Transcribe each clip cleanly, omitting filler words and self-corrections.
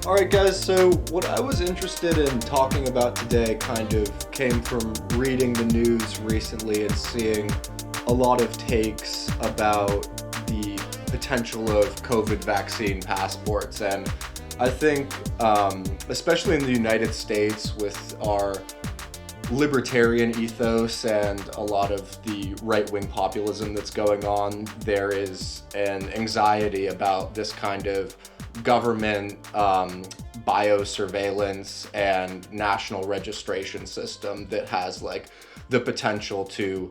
All right, guys. So, what I was interested in talking about today kind of came from reading the news recently and seeing a lot of takes about the potential of COVID vaccine passports. And I think, especially in the United States, with our libertarian ethos and a lot of the right wing populism that's going on, there is an anxiety about this kind of government biosurveillance and national registration system that has like the potential to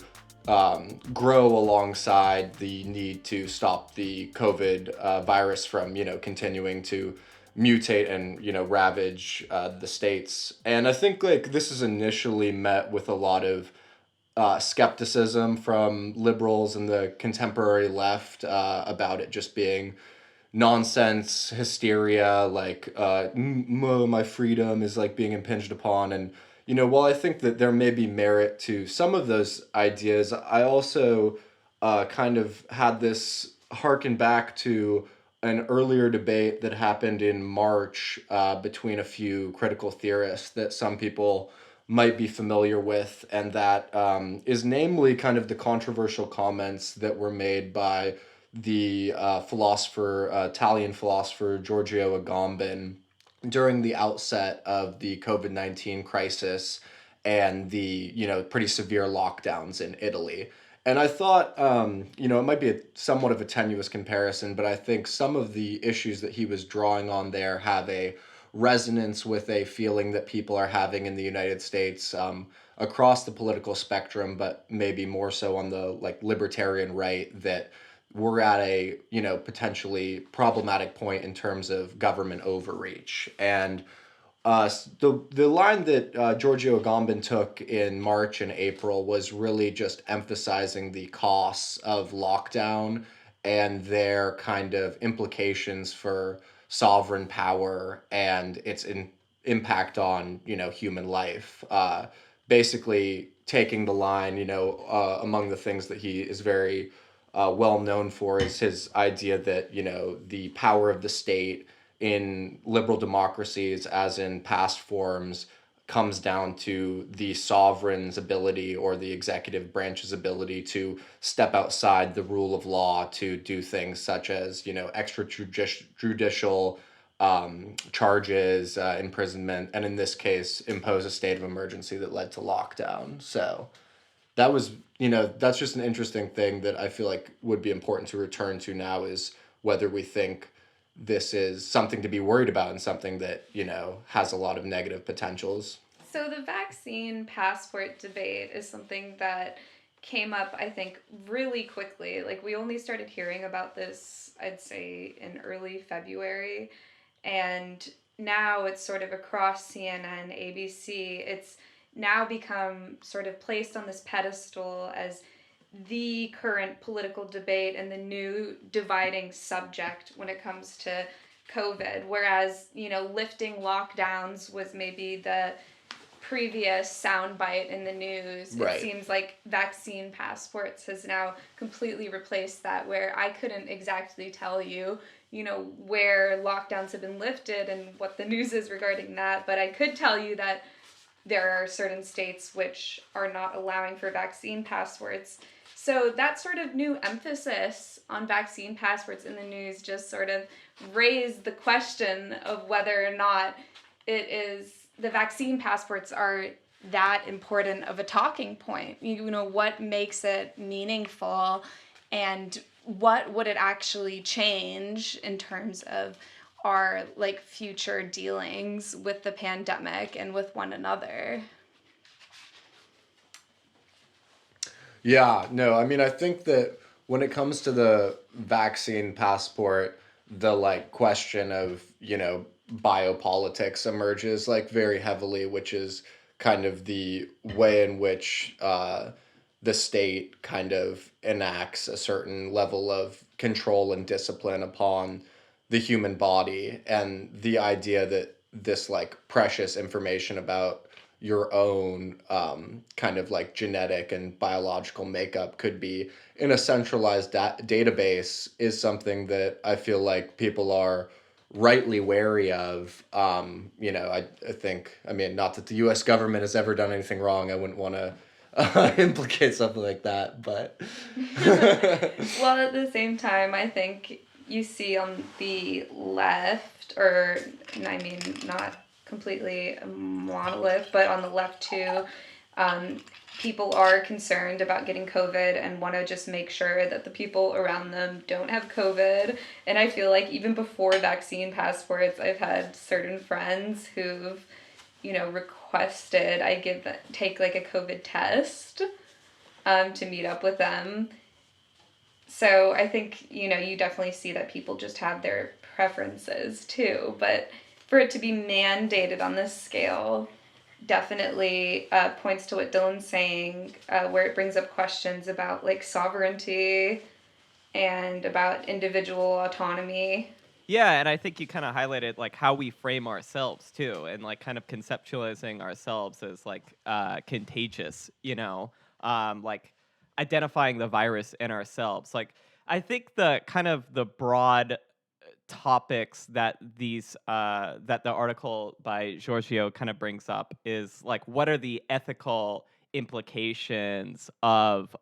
grow alongside the need to stop the COVID virus from, continuing to mutate and, ravage the states. And I think like this is initially met with a lot of skepticism from liberals and the contemporary left about it just being nonsense, hysteria, like my freedom is like being impinged upon. And while I think that there may be merit to some of those ideas, I also kind of had this harken back to an earlier debate that happened in March between a few critical theorists that some people might be familiar with, and that is namely kind of the controversial comments that were made by the Italian philosopher Giorgio Agamben during the outset of the COVID-19 crisis and the, pretty severe lockdowns in Italy. And I thought, it might be somewhat of a tenuous comparison, but I think some of the issues that he was drawing on there have a resonance with a feeling that people are having in the United States across the political spectrum, but maybe more so on the like libertarian right, that we're at a potentially problematic point in terms of government overreach. And the line that Giorgio Agamben took in March and April was really just emphasizing the costs of lockdown and their kind of implications for sovereign power and its impact on human life. Basically, taking the line, among the things that he is very well known for is his idea that the power of the state in liberal democracies, as in past forms, comes down to the sovereign's ability or the executive branch's ability to step outside the rule of law to do things such as extrajudicial charges, imprisonment, and in this case impose a state of emergency that led to lockdown. So that was, that's just an interesting thing that I feel like would be important to return to now, is whether we think this is something to be worried about and something that, has a lot of negative potentials. So the vaccine passport debate is something that came up, I think, really quickly. Like, we only started hearing about this, I'd say, in early February. And now it's sort of across CNN, ABC. It's now become sort of placed on this pedestal as the current political debate and the new dividing subject when it comes to COVID. Whereas, lifting lockdowns was maybe the previous soundbite in the news. It Right. seems like vaccine passports has now completely replaced that, where I couldn't exactly tell you, where lockdowns have been lifted and what the news is regarding that, but I could tell you that there are certain states which are not allowing for vaccine passports. So that sort of new emphasis on vaccine passports in the news just sort of raised the question of whether or not it is the vaccine passports are that important of a talking point. What makes it meaningful, and what would it actually change in terms of our like future dealings with the pandemic and with one another. Yeah, no, I mean, I think that when it comes to the vaccine passport, the like question of, biopolitics emerges like very heavily, which is kind of the way in which the state kind of enacts a certain level of control and discipline upon the human body, and the idea that this like precious information about your own kind of like genetic and biological makeup could be in a centralized database is something that I feel like people are rightly wary of. I think, I mean, not that the U.S. government has ever done anything wrong. I wouldn't want to implicate something like that, but Well, at the same time, I think you see on the left, or I mean, not completely a monolith, but on the left too, um, people are concerned about getting COVID and want to just make sure that the people around them don't have COVID. And I feel like even before vaccine passports, I've had certain friends who've, requested take like a COVID test to meet up with them. So I think, you definitely see that people just have their preferences too. But for it to be mandated on this scale definitely points to what Dylan's saying, where it brings up questions about like sovereignty and about individual autonomy. Yeah, and I think you kind of highlighted like how we frame ourselves too, and like kind of conceptualizing ourselves as like contagious, like identifying the virus in ourselves. Like I think the kind of the broad topics that that the article by Giorgio kind of brings up is like what are the ethical implications of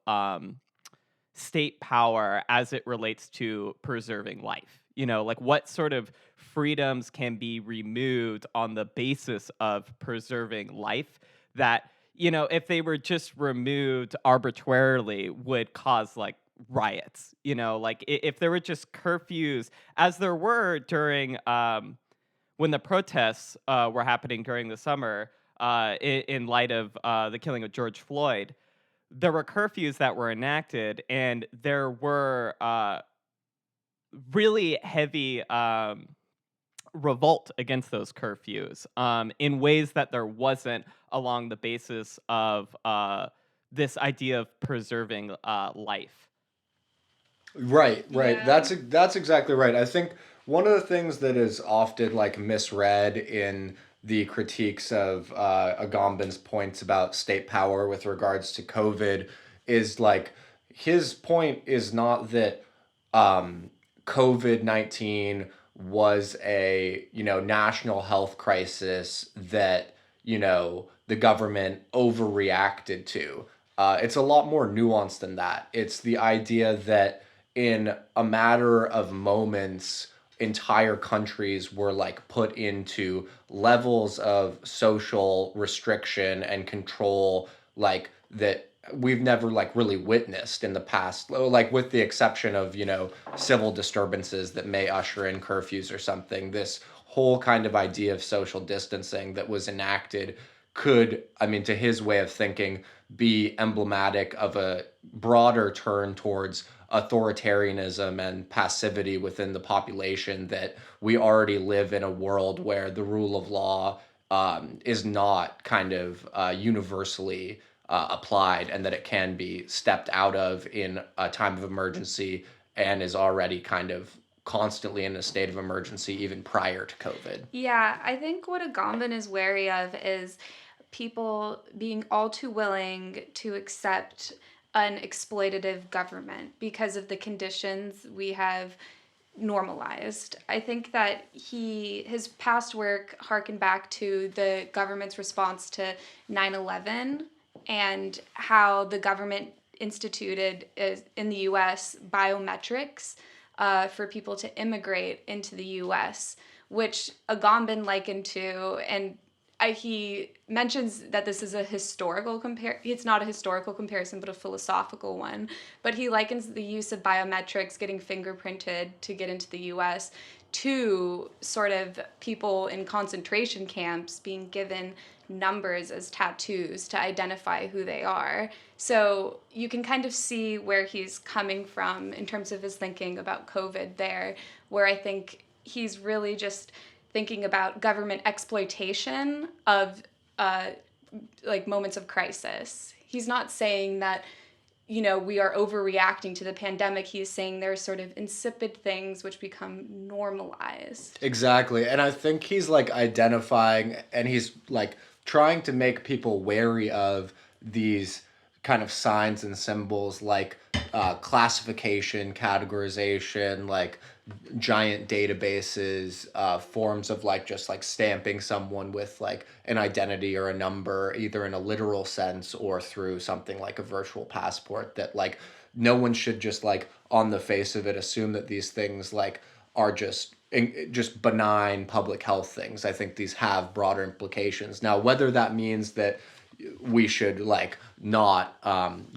state power as it relates to preserving life. Like what sort of freedoms can be removed on the basis of preserving life that, if they were just removed arbitrarily would cause like riots, like if there were just curfews as there were during when the protests were happening during the summer in light of the killing of George Floyd. There were curfews that were enacted, and there were really heavy revolt against those curfews in ways that there wasn't along the basis of this idea of preserving life. Right. Yeah. That's exactly right. I think one of the things that is often like misread in the critiques of Agamben's points about state power with regards to COVID is like his point is not that COVID-19 was a, national health crisis that, the government overreacted to. It's a lot more nuanced than that. It's the idea that in a matter of moments, entire countries were like put into levels of social restriction and control like that we've never like really witnessed in the past, like with the exception of civil disturbances that may usher in curfews or something. This whole kind of idea of social distancing that was enacted could, I mean, to his way of thinking, be emblematic of a broader turn towards authoritarianism and passivity within the population, that we already live in a world where the rule of law is not kind of universally applied, and that it can be stepped out of in a time of emergency and is already kind of constantly in a state of emergency even prior to COVID. Yeah, I think what Agamben is wary of is people being all too willing to accept an exploitative government because of the conditions we have normalized. I think that his past work harkened back to the government's response to 9/11 and how the government instituted in the US biometrics for people to immigrate into the US, which Agamben likened to, and he mentions that this is a historical it's not a historical comparison but a philosophical one, but he likens the use of biometrics, getting fingerprinted to get into the US, to sort of people in concentration camps being given numbers as tattoos to identify who they are. So you can kind of see where he's coming from in terms of his thinking about COVID there, where I think he's really just thinking about government exploitation of like moments of crisis. He's not saying that we are overreacting to the pandemic. He's saying there's sort of insipid things which become normalized. Exactly. And I think he's like identifying and he's like trying to make people wary of these kind of signs and symbols like classification, categorization, like giant databases, forms of like just like stamping someone with like an identity or a number, either in a literal sense or through something like a virtual passport, that like no one should just like on the face of it assume that these things like are just benign public health things. I think these have broader implications. Now, whether that means that we should like not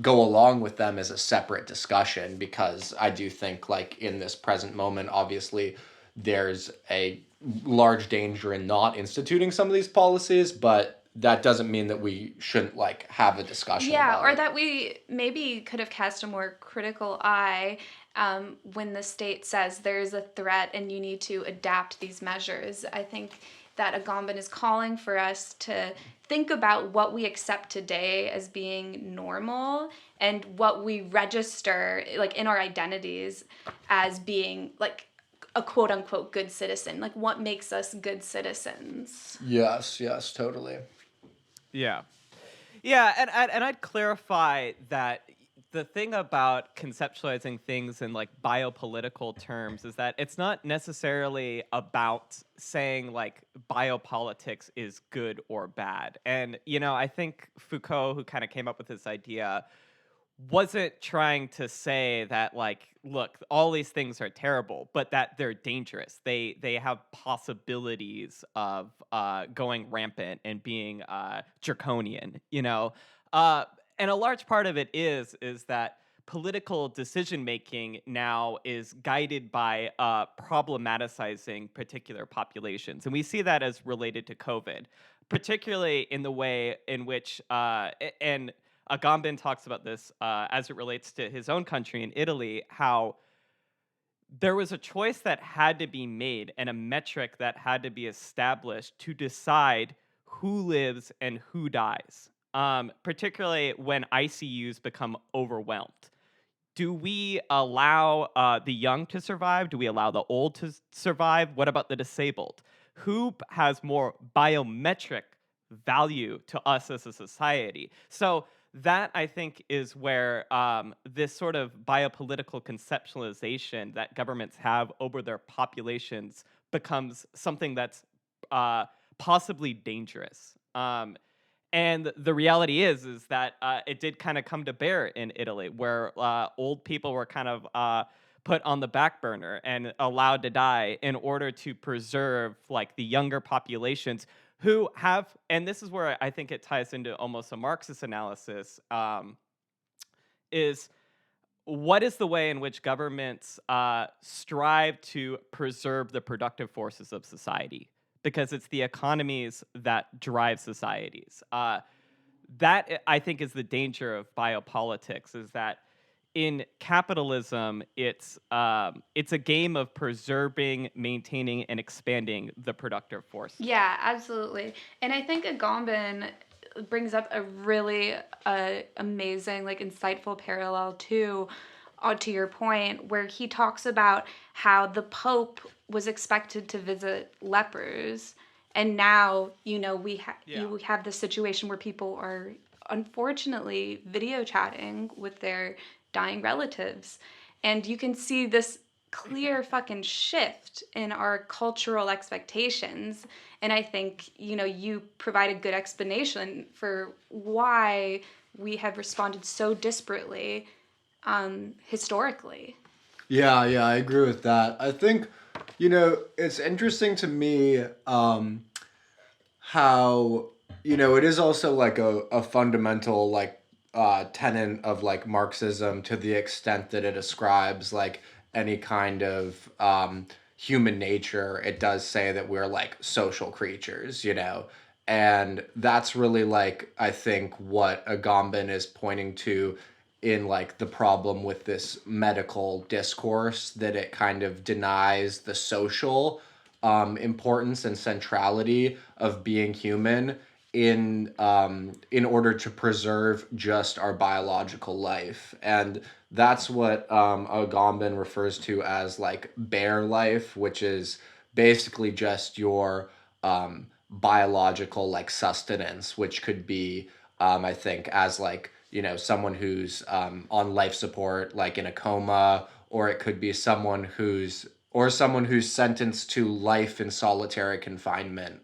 go along with them as a separate discussion, because I do think like in this present moment, obviously there's a large danger in not instituting some of these policies, but that doesn't mean that we shouldn't like have a discussion Yeah, about or it. that we maybe could have cast a more critical eye when the state says there's a threat and you need to adapt these measures. I think that Agamben is calling for us to think about what we accept today as being normal and what we register like in our identities as being like a quote unquote good citizen. Like what makes us good citizens. Yes, yes, totally. Yeah. Yeah, and I'd clarify that the thing about conceptualizing things in like biopolitical terms is that it's not necessarily about saying like biopolitics is good or bad. And I think Foucault, who kind of came up with this idea, wasn't trying to say that like look, all these things are terrible, but that they're dangerous. They have possibilities of going rampant and being draconian, uh and a large part of it is that political decision making now is guided by problematicizing particular populations, and we see that as related to COVID, particularly in the way in which and Agamben talks about this as it relates to his own country in Italy, how there was a choice that had to be made and a metric that had to be established to decide who lives and who dies, particularly when ICUs become overwhelmed. Do we allow the young to survive? Do we allow the old to survive? What about the disabled? Who has more biometric value to us as a society? So that I think is where this sort of biopolitical conceptualization that governments have over their populations becomes something that's uh, possibly dangerous. And the reality is that it did kind of come to bear in Italy, where old people were kind of put on the back burner and allowed to die in order to preserve like the younger populations who have, and this is where I think it ties into almost a Marxist analysis, is what is the way in which governments strive to preserve the productive forces of society? Because it's the economies that drive societies. That I think is the danger of biopolitics, is that in capitalism, it's a game of preserving, maintaining, and expanding the productive forces. Yeah, absolutely. And I think Agamben brings up a really amazing, like insightful parallel to your point, where he talks about how the Pope was expected to visit lepers, and now you have this situation where people are unfortunately video chatting with their dying relatives, and you can see this clear fucking shift in our cultural expectations. And I think you provide a good explanation for why we have responded so disparately historically. Yeah, yeah, I agree with that. I think, it's interesting to me how, it is also like a fundamental like tenet of like Marxism, to the extent that it ascribes like any kind of human nature. It does say that we're like social creatures, and that's really like I think what Agamben is pointing to in like the problem with this medical discourse, that it kind of denies the social importance and centrality of being human in order to preserve just our biological life. And that's what Agamben refers to as like bare life, which is basically just your biological like sustenance, which could be I think as like someone who's on life support, like in a coma, or it could be someone who's sentenced to life in solitary confinement,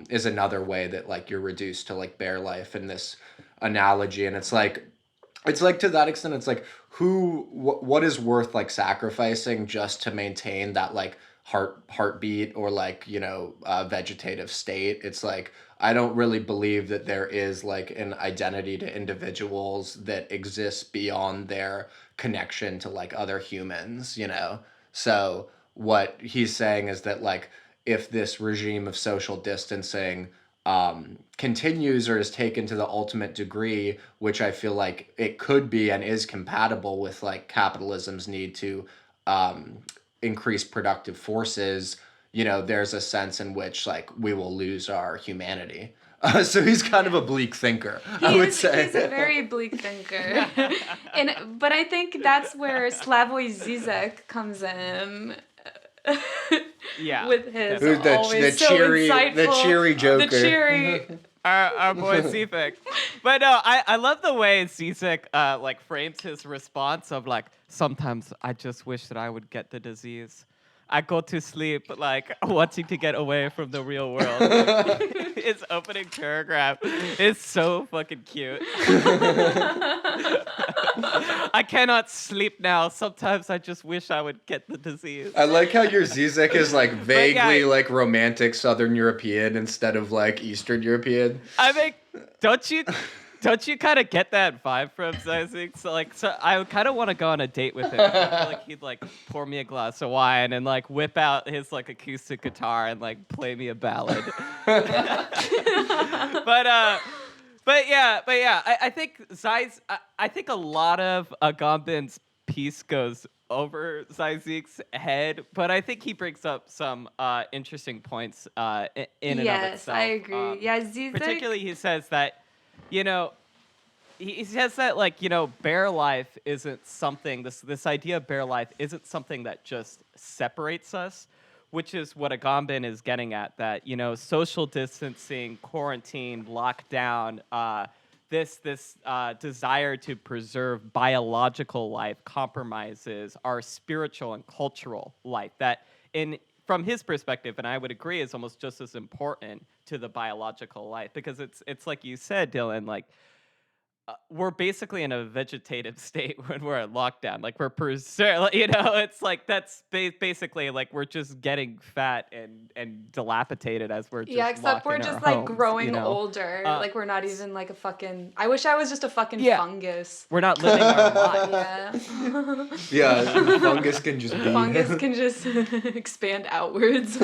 is another way that like you're reduced to like bare life in this analogy. And it's like to that extent, it's like what is worth like sacrificing just to maintain that like heartbeat, or like vegetative state. It's like I don't really believe that there is like an identity to individuals that exists beyond their connection to like other humans. So what he's saying is that like if this regime of social distancing continues or is taken to the ultimate degree, which I feel like it could be and is compatible with like capitalism's need to um, increase productive forces, there's a sense in which like we will lose our humanity. So he's kind of a bleak thinker, I would say. He's a very bleak thinker. But I think that's where Slavoj Zizek comes in. Yeah. With his Who's always so insightful, the cheery joker. The cheery. Our boy Zizek. But no, I love the way Zizek like frames his response of like, sometimes I just wish that I would get the disease. I go to sleep like wanting to get away from the real world. His opening paragraph is so fucking cute. I cannot sleep now. Sometimes I just wish I would get the disease. I like how your Zizek is like vaguely like romantic Southern European instead of like Eastern European. I mean, don't you kind of get that vibe from Zizek? So I kind of want to go on a date with him. I feel like he'd like pour me a glass of wine and like whip out his like acoustic guitar and like play me a ballad. but yeah, I think I think a lot of Agamben's piece goes over Zizek's head, but I think he brings up some interesting points in and of itself. Yes, I agree. Zizek. Particularly, he says that, he says that like, bare life isn't something. This idea of bare life isn't something that just separates us, which is what Agamben is getting at. That social distancing, quarantine, lockdown, this desire to preserve biological life compromises our spiritual and cultural life. That from his perspective, and I would agree, is almost just as important to the biological life, because it's like you said, Dylan, like we're basically in a vegetative state when we're in lockdown. Like we're it's like that's basically like we're just getting fat and dilapidated as we're just except we're just like homes, growing older. Like we're not even like a fucking. I wish I was just a fucking fungus. We're not living our life. Yeah, fungus can just be. Fungus can just expand outwards.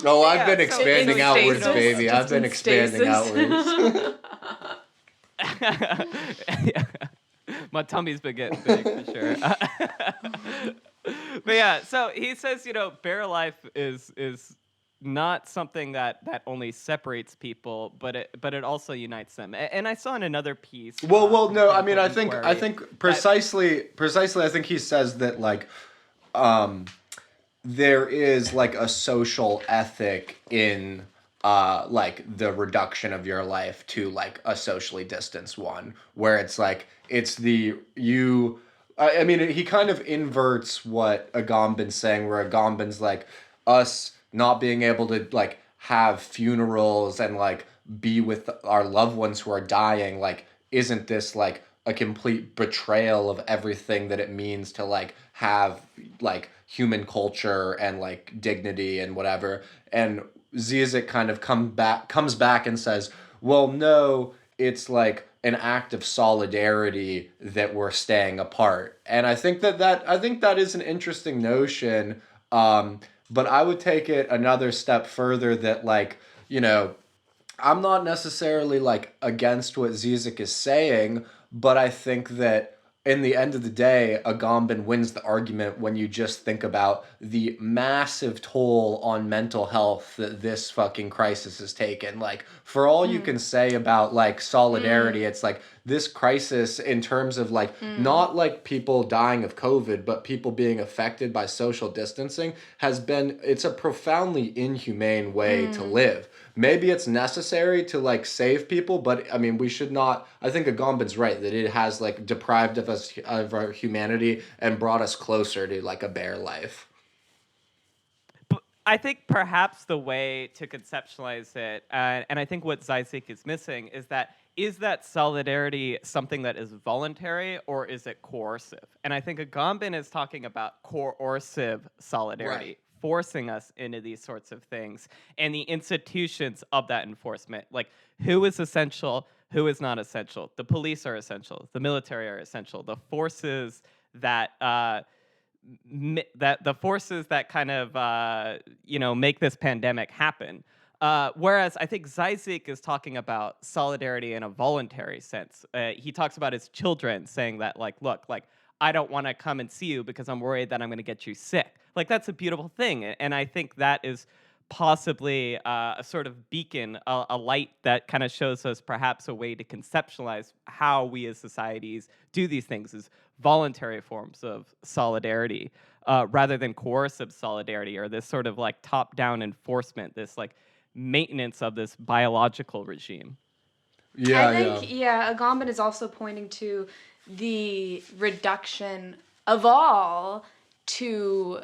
Oh, I've been expanding outwards, baby. I've been expanding outwards. My tummy's been getting big for sure. But yeah, so he says, bare life is not something that only separates people, but it also unites them. And I saw in another piece. Well, no. I mean, I think precisely. I think he says that like, there is like a social ethic in like the reduction of your life to like a socially distanced one, where it's like I mean, he kind of inverts what Agamben's saying, where Agamben's like us not being able to like have funerals and like be with our loved ones who are dying, like isn't this like a complete betrayal of everything that it means to like have like human culture and like dignity and whatever. And Zizek kind of comes back and says, well, no, it's like an act of solidarity that we're staying apart. And I think that is an interesting notion. But I would take it another step further, that like, I'm not necessarily like against what Zizek is saying, but I think that in the end of the day, Agamben wins the argument when you just think about the massive toll on mental health that this fucking crisis has taken. Like, for all you can say about like solidarity, it's like this crisis in terms of like Mm. not like people dying of COVID, but people being affected by social distancing has been, it's a profoundly inhumane way to Mm. live. Maybe it's necessary to like save people, but I mean, we should not. I think Agamben's right that it has like deprived of us of our humanity and brought us closer to like a bare life. I think perhaps the way to conceptualize it, and I think what Zizek is missing, is that solidarity something that is voluntary or is it coercive? And I think Agamben is talking about coercive Right. solidarity, forcing us into these sorts of things, and the institutions of that enforcement, like who is essential, who is not essential. The police are essential, the military are essential, the forces that that the forces that kind of make this pandemic happen. Whereas I think Zizek is talking about solidarity in a voluntary sense. He talks about his children saying that, like, look, like, I don't want to come and see you because I'm worried that I'm going to get you sick. Like, that's a beautiful thing. And I think that is possibly a sort of beacon, a light that kind of shows us perhaps a way to conceptualize how we as societies do these things as voluntary forms of solidarity rather than coercive solidarity or this sort of like top down enforcement, this like maintenance of this biological regime. I Yeah, yeah. think, yeah, Agamben is also pointing to the reduction of all to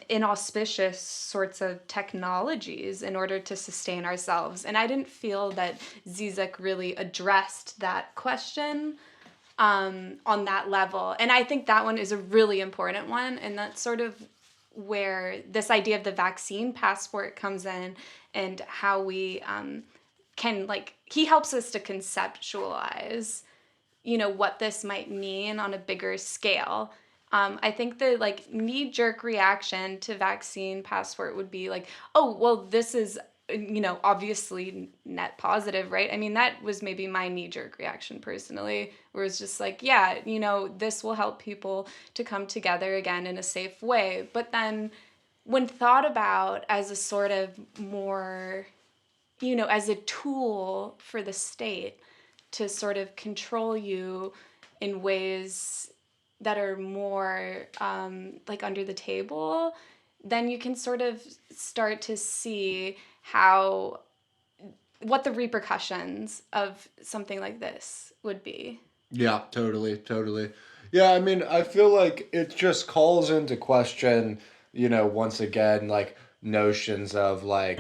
inauspicious sorts of technologies in order to sustain ourselves. And I didn't feel that Zizek really addressed that question on that level. And I think that one is a really important one. And that's sort of where this idea of the vaccine passport comes in and how we can, like, he helps us to conceptualize, what this might mean on a bigger scale. I think the like knee-jerk reaction to vaccine passport would be like, oh, well, this is, obviously net positive, right? I mean, that was maybe my knee-jerk reaction personally, where it's just like, yeah, this will help people to come together again in a safe way. But then when thought about as a sort of more, as a tool for the state to sort of control you in ways that are more like under the table, then you can sort of start to see how what the repercussions of something like this would be. Yeah, totally, totally. Yeah, I mean, I feel like it just calls into question, once again, like notions of like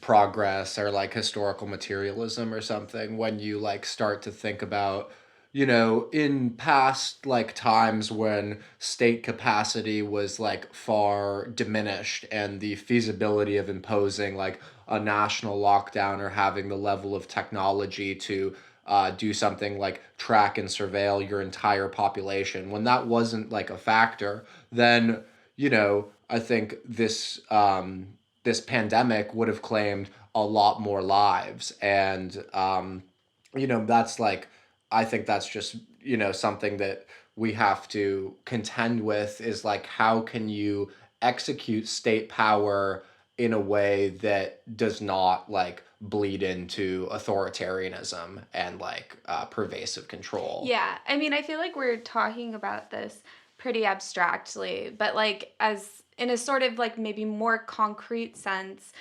progress or like historical materialism or something when you like start to think about, in past like times when state capacity was like far diminished and the feasibility of imposing like a national lockdown or having the level of technology to do something like track and surveil your entire population. When that wasn't like a factor, then I think this pandemic would have claimed a lot more lives, and that's like I think that's just something that we have to contend with is like how can you execute state power in a way that does not like bleed into authoritarianism and like pervasive control. Yeah, I mean, I feel like we're talking about this pretty abstractly, but like as in a sort of like maybe more concrete sense,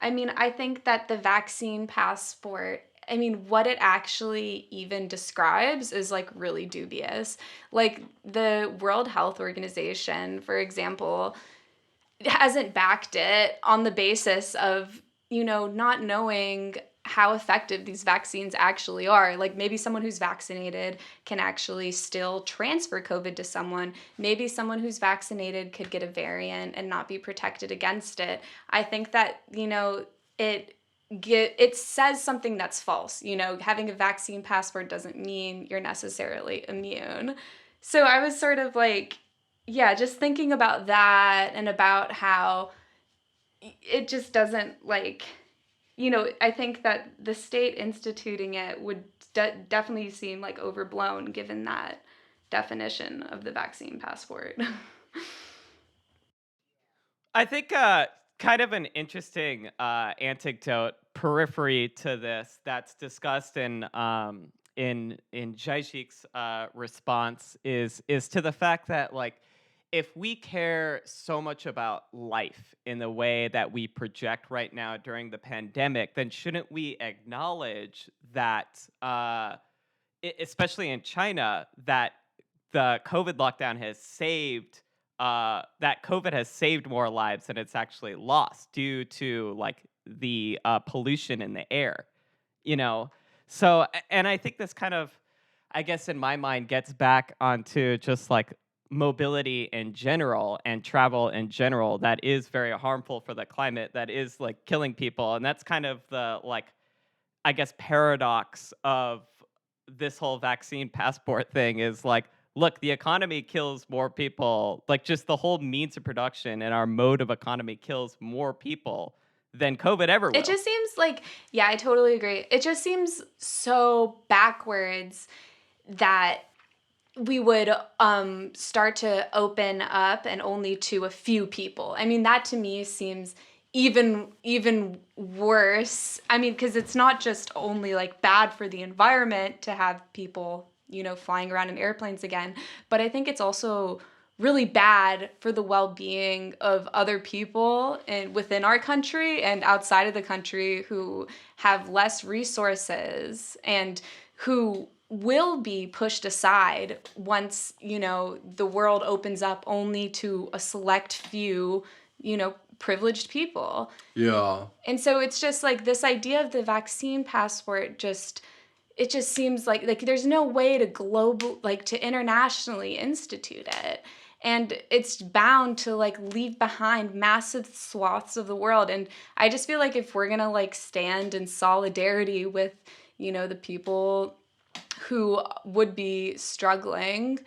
I mean, I think that the vaccine passport, I mean, what it actually even describes is like really dubious. Like the World Health Organization, for example, hasn't backed it on the basis of, not knowing how effective these vaccines actually are. Like maybe someone who's vaccinated can actually still transfer COVID to someone. Maybe someone who's vaccinated could get a variant and not be protected against it. I think that, it says something that's false. Having a vaccine passport doesn't mean you're necessarily immune. So I was sort of like, yeah, just thinking about that and about how it just doesn't like, I think that the state instituting it would definitely seem like overblown given that definition of the vaccine passport. I think kind of an interesting anecdote periphery to this that's discussed in Jaishik's response is to the fact that like if we care so much about life in the way that we project right now during the pandemic, then shouldn't we acknowledge that, especially in China, that the COVID lockdown has saved that COVID has saved more lives than it's actually lost due to like the pollution in the air, you know? So, and I think this kind of, I guess in my mind, gets back onto just like mobility in general and travel in general that is very harmful for the climate, that is like killing people. And that's kind of the like, I guess, paradox of this whole vaccine passport thing is like, look, the economy kills more people. Like, just the whole means of production and our mode of economy kills more people than COVID ever It will. just seems like, yeah, I totally agree. It just seems so backwards that we would start to open up and only to a few people. I mean, that to me seems even worse. I mean, because it's not just only like bad for the environment to have people, flying around in airplanes again, but I think it's also really bad for the well-being of other people and within our country and outside of the country who have less resources and who will be pushed aside once, the world opens up only to a select few, privileged people. Yeah. And so it's just like this idea of the vaccine passport it just seems like there's no way to to internationally institute it. And it's bound to like leave behind massive swaths of the world. And I just feel like if we're gonna like stand in solidarity with, the people who would be struggling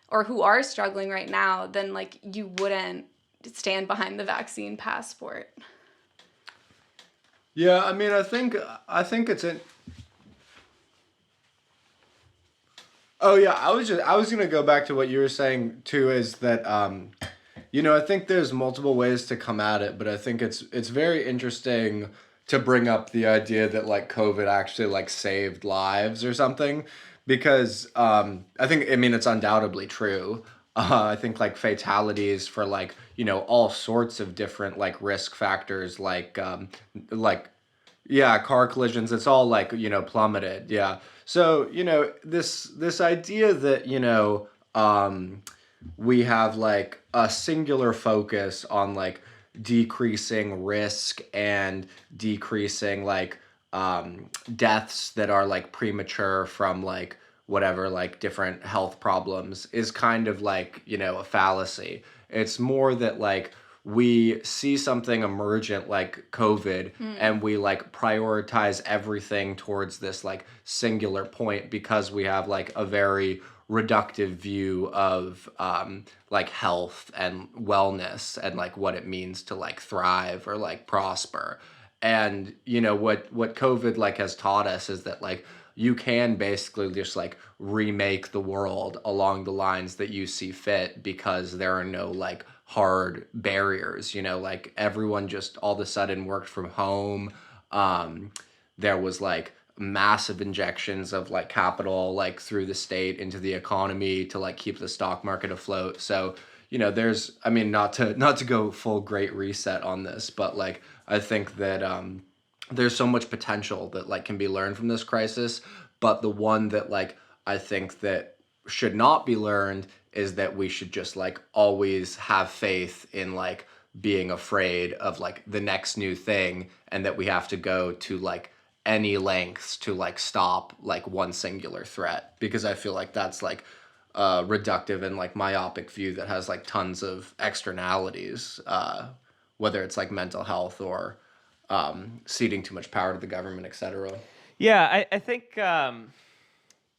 or who are struggling right now, then like you wouldn't stand behind the vaccine passport. Yeah, I mean, I think it's in. Oh yeah, I was gonna go back to what you were saying too. Is that I think there's multiple ways to come at it, but I think it's very interesting to bring up the idea that like COVID actually like saved lives or something, because I mean it's undoubtedly true. I think like fatalities for like all sorts of different like risk factors like yeah, car collisions, it's all like, plummeted. Yeah. So, this idea that, we have like a singular focus on like decreasing risk and decreasing like deaths that are like premature from like whatever like different health problems is kind of like a fallacy. It's more that like we see something emergent like COVID and we like prioritize everything towards this like singular point because we have like a very reductive view of like health and wellness and like what it means to like thrive or like prosper. And what COVID like has taught us is that like you can basically just like remake the world along the lines that you see fit because there are no like hard barriers, like everyone just all of a sudden worked from home. um there was like massive injections of like capital like through the state into the economy to like keep the stock market afloat. So there's, I mean, not to go full great reset on this, but like I think that there's so much potential that like can be learned from this crisis, but the one that like I think that should not be learned is that we should just like always have faith in like being afraid of like the next new thing, and that we have to go to like any lengths to like stop like one singular threat, because I feel like that's like a reductive and like myopic view that has like tons of externalities, whether it's like mental health or ceding too much power to the government, etc. Yeah, I think kind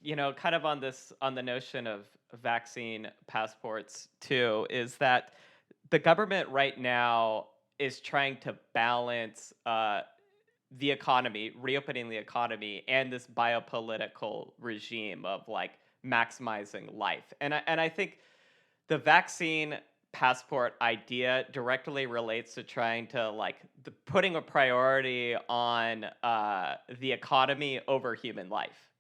of on the notion of vaccine passports too, is that the government right now is trying to balance the economy, reopening the economy, and this biopolitical regime of like maximizing life. And I think the vaccine passport idea directly relates to trying to like putting a priority on the economy over human life.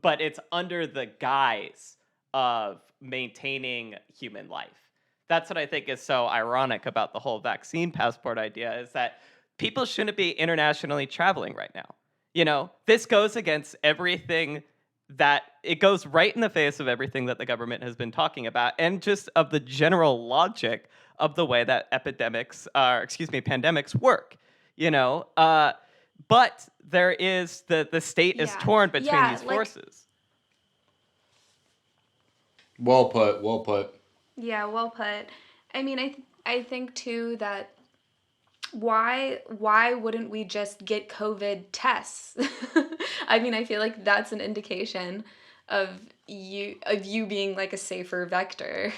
but it's under the guise of maintaining human life. That's what I think is so ironic about the whole vaccine passport idea, is that people shouldn't be internationally traveling right now. This goes against everything that it goes right in the face of everything that the government has been talking about, and just of the general logic of the way that pandemics work. But there is the state is torn between these forces. Well put. Well put. Yeah, well put. I mean, I think too that why wouldn't we just get COVID tests? I mean, I feel like that's an indication of you being like a safer vector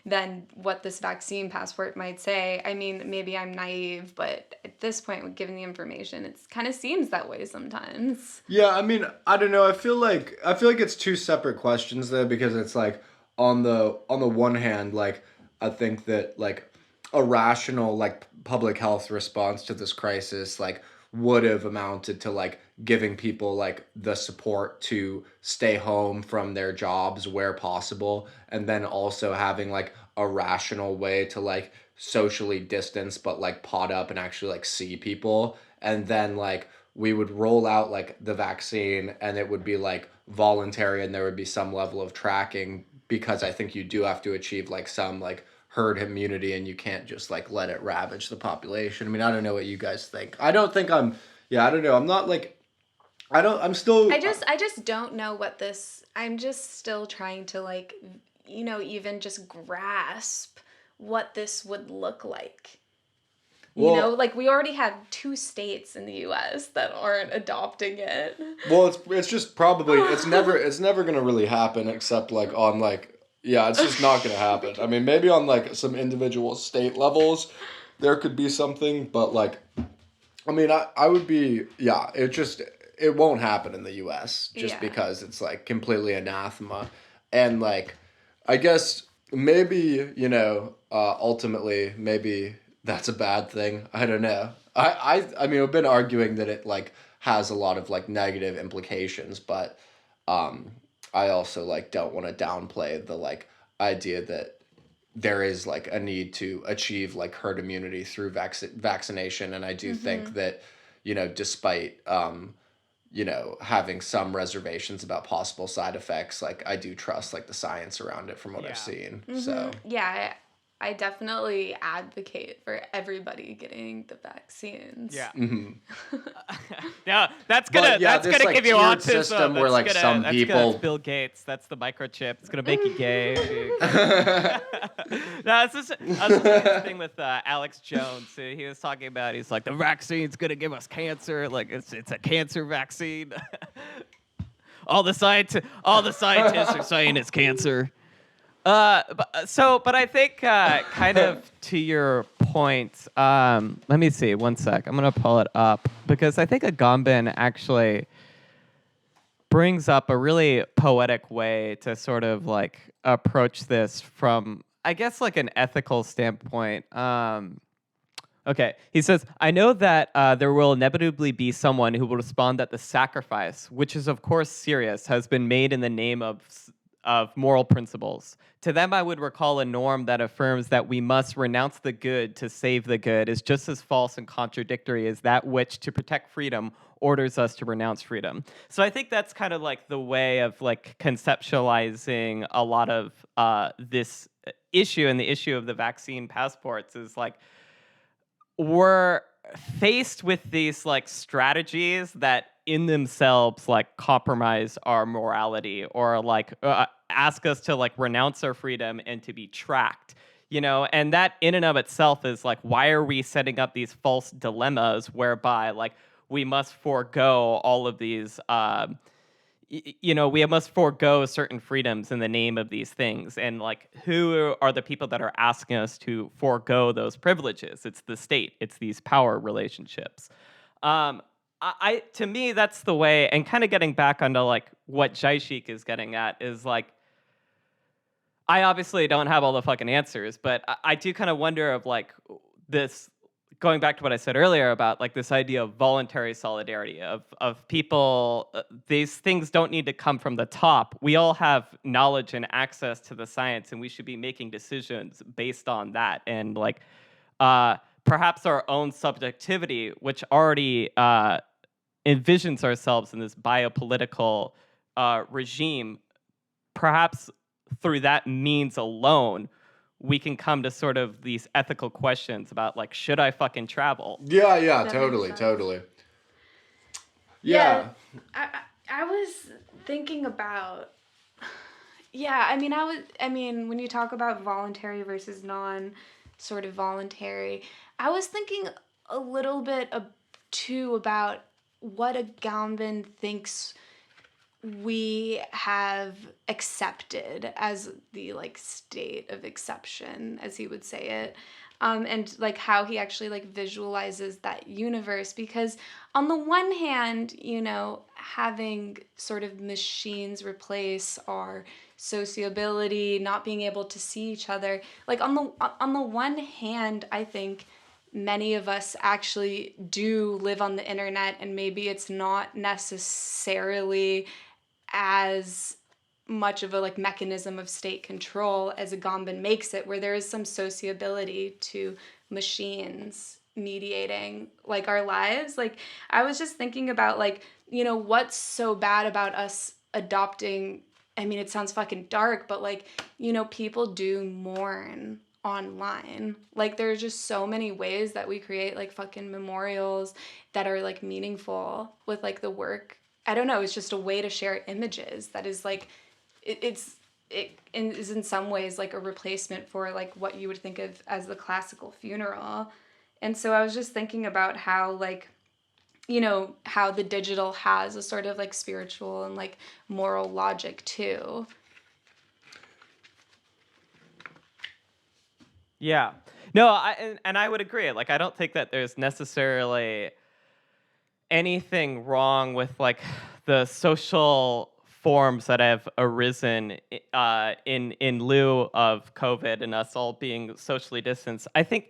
than what this vaccine passport might say. I mean, maybe I'm naive, but at this point, given the information, it kind of seems that way sometimes. Yeah, I mean, I don't know. I feel like it's two separate questions there, because it's like on the one hand, like I think that like a rational like public health response to this crisis like would have amounted to like giving people like the support to stay home from their jobs where possible, and then also having like a rational way to like socially distance but like pot up and actually like see people. And then like we would roll out like the vaccine, and it would be like voluntary, and there would be some level of tracking, because I think you do have to achieve like some like herd immunity, and you can't just like let it ravage the population. I mean, I don't know what you guys think. I don't think I'm I don't know. I'm not like I'm still I just don't know what this I'm just still trying to like even just grasp what this would look like. Like we already have 2 states in the US that aren't adopting it. Well, it's just probably it's never going to really happen, except like on like it's just not going to happen. I mean, maybe on like some individual state levels there could be something, but like I mean, I would be it won't happen in the US just because it's like completely anathema. And like I guess maybe, ultimately maybe that's a bad thing. I don't know. I mean, I've been arguing that it like has a lot of like negative implications, but I also like don't want to downplay the like idea that there is like a need to achieve like herd immunity through vaccination. And I do think that, despite having some reservations about possible side effects, like I do trust like the science around it from what I've seen. So yeah, I definitely advocate for everybody getting the vaccines. Yeah. Yeah, that's gonna like, give you autism. System where like some people. That's Bill Gates. That's the microchip. It's gonna make you gay. No, it's just the thing with Alex Jones. He was talking about. He's like, the vaccine's gonna give us cancer. Like it's a cancer vaccine. all the scientists are saying it's cancer. But I think kind of to your point, let me see, one sec. I'm going to pull it up because I think Agamben actually brings up a really poetic way to sort of like approach this from, I guess, like an ethical standpoint. Okay, he says, I know that there will inevitably be someone who will respond that the sacrifice, which is of course serious, has been made in the name of moral principles. To them, I would recall a norm that affirms that we must renounce the good to save the good is just as false and contradictory as that which, to protect freedom, orders us to renounce freedom. So I think that's kind of like the way of like conceptualizing a lot of this issue, and the issue of the vaccine passports is like, we're faced with these like strategies that in themselves like compromise our morality, or like ask us to like renounce our freedom and to be tracked, and that in and of itself is like, why are we setting up these false dilemmas whereby like we must forego all of these we must forego certain freedoms in the name of these things. And like, who are the people that are asking us to forego those privileges? It's the state. It's these power relationships. To me, that's the way. And kind of getting back onto like what Jaishik is getting at is like, I obviously don't have all the fucking answers, but I do kind of wonder of like this going back to what I said earlier about like this idea of voluntary solidarity of people, these things don't need to come from the top. We all have knowledge and access to the science, and we should be making decisions based on that. And like, perhaps our own subjectivity, which already envisions ourselves in this biopolitical regime, perhaps through that means alone, we can come to sort of these ethical questions about like, should I fucking travel? Yeah, That makes totally, sense. totally. Yeah, Yeah. I was thinking about, yeah, I mean, when you talk about voluntary versus non sort of voluntary, I was thinking a little bit too about what Agamben thinks we have accepted as the like state of exception, as he would say it, and like how he actually like visualizes that universe. Because on the one hand, you know, having sort of machines replace our sociability, not being able to see each other, like on the one hand, I think many of us actually do live on the internet, and maybe it's not necessarily as much of a like mechanism of state control as Agamben makes it, where there is some sociability to machines mediating like our lives. Like I was just thinking about like, you know, what's so bad about us adopting, I mean it sounds fucking dark, but like, you know, people do mourn online. Like there's just so many ways that we create like fucking memorials that are like meaningful with like the work. I don't know, it's just a way to share images that is like it is in some ways like a replacement for like what you would think of as the classical funeral. And so I was just thinking about how like, you know, how the digital has a sort of like spiritual and like moral logic too. Yeah. No, and I would agree. Like, I don't think that there's necessarily anything wrong with like the social forms that have arisen in lieu of COVID and us all being socially distanced. I think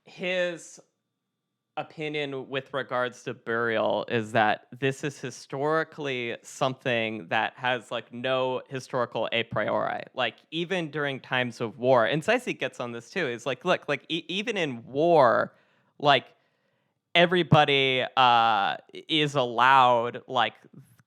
his opinion with regards to burial is that this is historically something that has like no historical a priori. Like even during times of war, and Sisi gets on this too. Is like, look, like even in war, like everybody is allowed like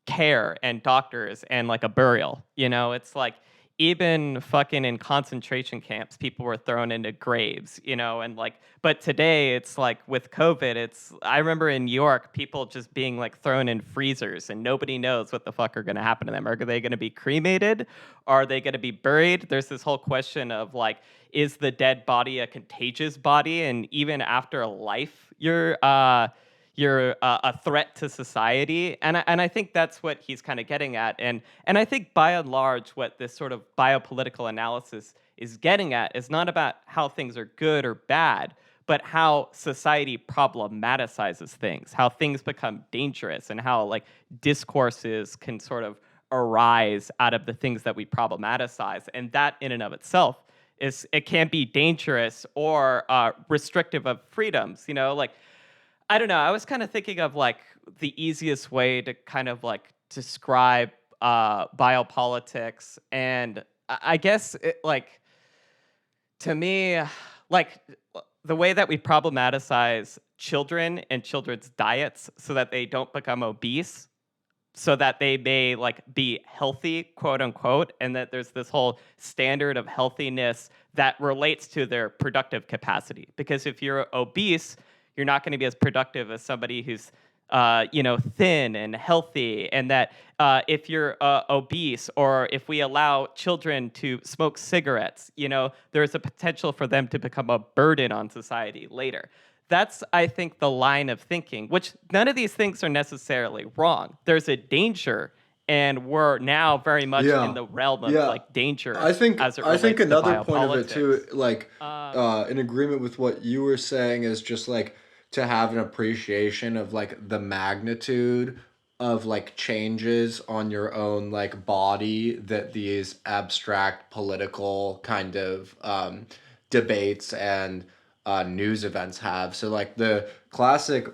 care and doctors and like a burial. You know, it's like even fucking in concentration camps, people were thrown into graves, you know, and like, but today it's like with COVID, it's, I remember in New York, people just being like thrown in freezers and nobody knows what the fuck are going to happen to them. Are they going to be cremated? Are they going to be buried? There's this whole question of like, is the dead body a contagious body? And even after life, you're a threat to society, and I think that's what he's kind of getting at, and I think by and large, what this sort of biopolitical analysis is getting at is not about how things are good or bad, but how society problematizes things, how things become dangerous, and how like discourses can sort of arise out of the things that we problematize, and that in and of itself is it can be dangerous or restrictive of freedoms. You know, like I don't know. I was kind of thinking of like the easiest way to kind of like describe biopolitics, and I guess it, like to me, like the way that we problematize children and children's diets so that they don't become obese, so that they may like be healthy, quote unquote, and that there's this whole standard of healthiness that relates to their productive capacity. Because if you're obese, you're not going to be as productive as somebody who's you know, thin and healthy. And that if you're obese, or if we allow children to smoke cigarettes, you know, there's a potential for them to become a burden on society later. That's, I think, the line of thinking, which none of these things are necessarily wrong. There's a danger, and we're now very much in Yeah. the realm of Yeah. like danger I think as it I think relates to another point of it too, biopolitics. like Um, in agreement with what you were saying, is just like to have an appreciation of like the magnitude of like changes on your own like body that these abstract political kind of debates and news events have. So like the classic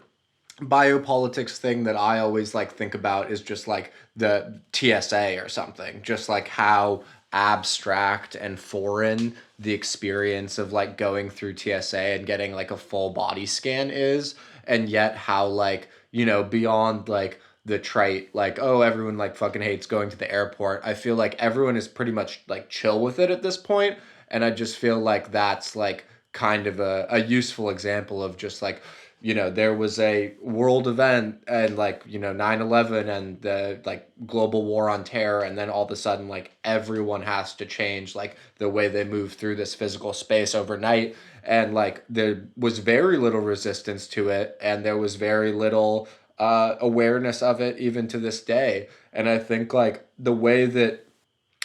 biopolitics thing that I always like think about is just like the TSA or something, just like how abstract and foreign the experience of like going through TSA and getting like a full body scan is, and yet how like, you know, beyond like the trite like, oh, everyone like fucking hates going to the airport, I feel like everyone is pretty much like chill with it at this point. And I just feel like that's like kind of a useful example of just like, you know, there was a world event and like, you know, 9/11 and the like global war on terror, and then all of a sudden like everyone has to change like the way they move through this physical space overnight, and like there was very little resistance to it, and there was very little awareness of it even to this day. And I think like the way that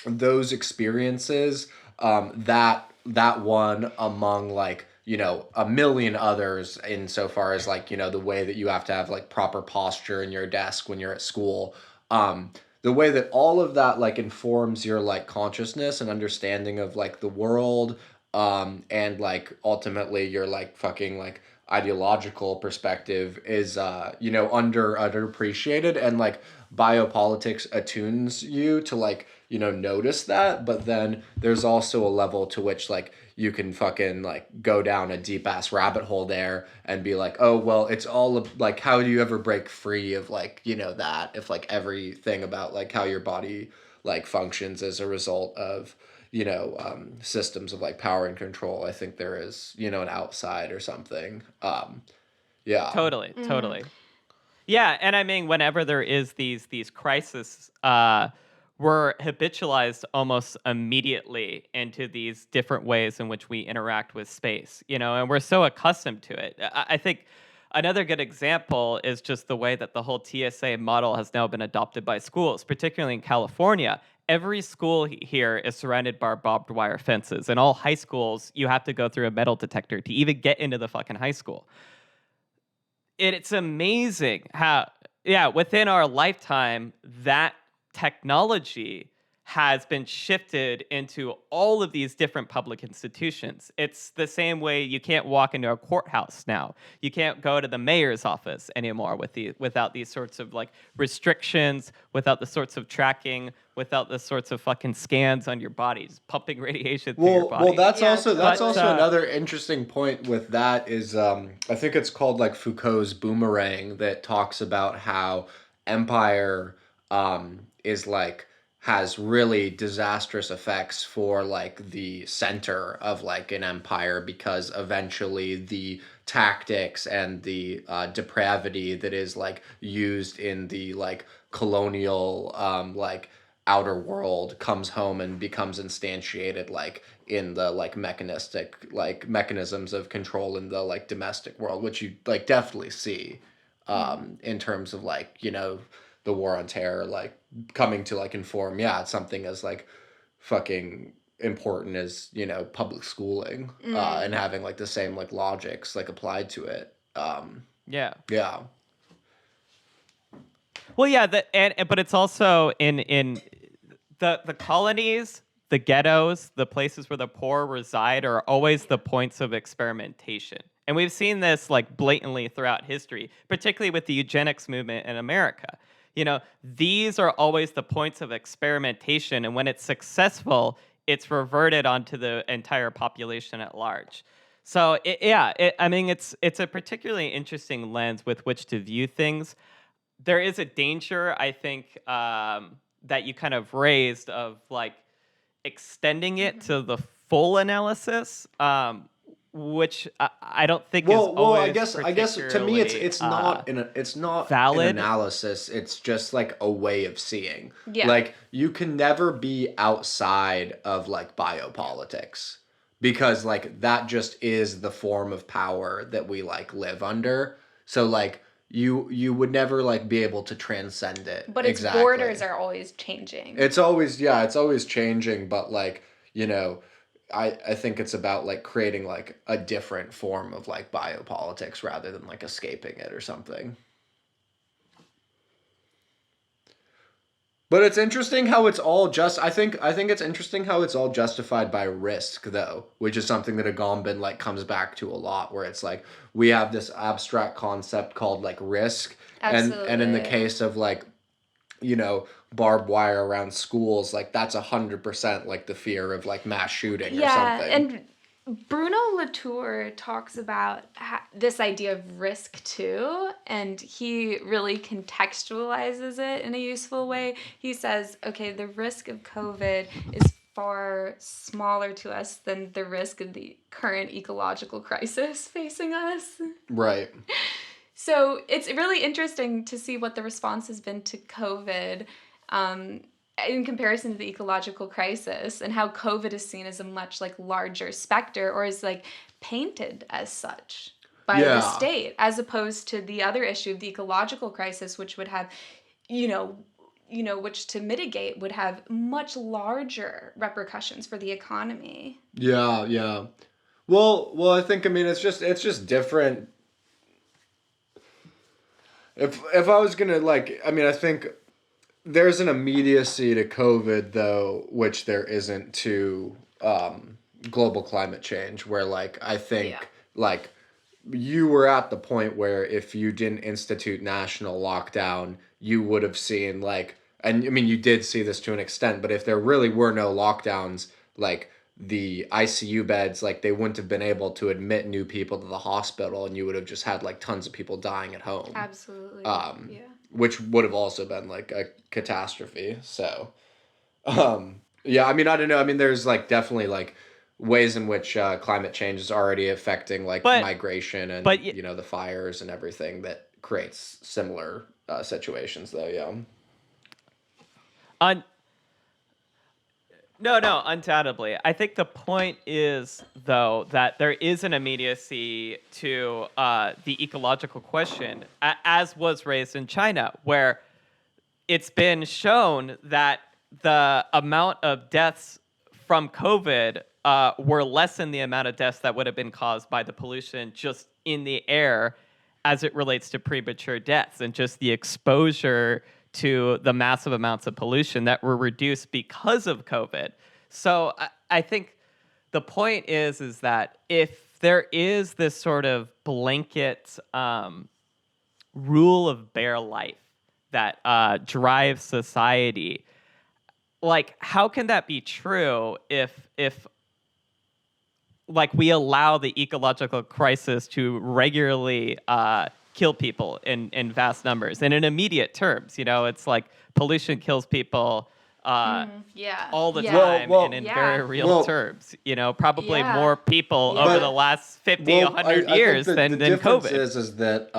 those experiences, that one among like, you know, a million others insofar as like, you know, the way that you have to have like proper posture in your desk when you're at school, the way that all of that like informs your like consciousness and understanding of like the world, and like ultimately your like fucking like ideological perspective is you know, underappreciated, and like biopolitics attunes you to like, you know, notice that. But then there's also a level to which like you can fucking like go down a deep ass rabbit hole there and be like, oh well, it's all of, like, how do you ever break free of like, you know, that if like everything about like how your body like functions as a result of, you know, systems of like power and control, I think there is, you know, an outside or something. Yeah. Totally, Mm-hmm. totally. Yeah, and I mean, whenever there is these crises, we're habitualized almost immediately into these different ways in which we interact with space, you know, and we're so accustomed to it. I think another good example is just the way that the whole TSA model has now been adopted by schools, particularly in California. Every school here is surrounded by barbed wire fences, and all high schools, you have to go through a metal detector to even get into the fucking high school. It's amazing how, yeah, within our lifetime, that technology has been shifted into all of these different public institutions. It's the same way you can't walk into a courthouse now. You can't go to the mayor's office anymore without these sorts of like restrictions, without the sorts of tracking, without the sorts of fucking scans on your body, just pumping radiation through your Well, body. Yeah, that's But totally. also another interesting point with that is, I think it's called like Foucault's boomerang, that talks about how empire is like, has really disastrous effects for like the center of like an empire, because eventually the tactics and the depravity that is like used in the like colonial like outer world comes home and becomes instantiated like in the like mechanistic like mechanisms of control in the like domestic world, which you like definitely see Mm-hmm. in terms of like, you know, the war on terror like coming to like inform, yeah, it's something as like fucking important as, you know, public schooling, and Mm. having like the same like logics like applied to it. yeah. Yeah. Well, yeah, but it's also in the colonies, the ghettos, the places where the poor reside are always the points of experimentation. And we've seen this like blatantly throughout history, particularly with the eugenics movement in America. You know, these are always the points of experimentation, and when it's successful, it's reverted onto the entire population at large. So, I mean, it's a particularly interesting lens with which to view things. There is a danger, I think, that you kind of raised of like extending it Mm-hmm. to the full analysis, which I don't think is Well, always I guess to me particularly it's not an valid. analysis. It's just like a way of seeing. Yeah. Like you can never be outside of like biopolitics, because like that just is the form of power that we like live under. So like you would never like be able to transcend it. But its borders Exactly. are always changing. It's always, yeah, it's always changing, but like, you know, I think it's about like creating like a different form of like biopolitics rather than like escaping it or something. But it's interesting how it's all I think it's interesting how it's all justified by risk though, which is something that Agamben like comes back to a lot, where it's like we have this abstract concept called like risk, and in the Absolutely. case of like, barbed wire around schools, like that's 100% like the fear of like mass shooting or Yeah, something. and Bruno Latour talks about this idea of risk too, and he really contextualizes it in a useful way. He says, okay, the risk of COVID is far smaller to us than the risk of the current ecological crisis facing us. Right. So it's really interesting to see what the response has been to COVID, um, in comparison to the ecological crisis, and how COVID is seen as a much like larger specter, or is like painted as such by the Yeah. state, as opposed to the other issue of the ecological crisis, which would have, you know, which to mitigate would have much larger repercussions for the economy. Yeah, yeah. Well, I mean it's just different. If I was gonna like, I mean, I think there's an immediacy to COVID though, which there isn't to global climate change. Where like I Yeah. think like you were at the point where if you didn't institute national lockdown, you would have seen like, and I mean you did see this to an extent, but if there really were no lockdowns, like the ICU beds, like they wouldn't have been able to admit new people to the hospital, and you would have just had like tons of people dying at home, Absolutely. Yeah. which would have also been like a catastrophe. So, yeah, I mean, I don't know. I mean, there's like definitely like ways in which climate change is already affecting like But migration but and the fires and everything that creates similar situations. Though, yeah, un- no, undoubtedly. I think the point is, though, that there is an immediacy to the ecological question, as was raised in China, where it's been shown that the amount of deaths from COVID were less than the amount of deaths that would have been caused by the pollution just in the air as it relates to premature deaths, and just the exposure to the massive amounts of pollution that were reduced because of COVID. So I think the point is that if there is this sort of blanket rule of bare life that drives society, like how can that be true if like we allow the ecological crisis to regularly kill people in vast numbers and in immediate terms? It's like pollution kills people Yeah. all the Yeah. time and in Yeah. very real well, terms. Probably Yeah. more people Yeah. over but the last 50, well, I 100 I think years that the than difference COVID. is that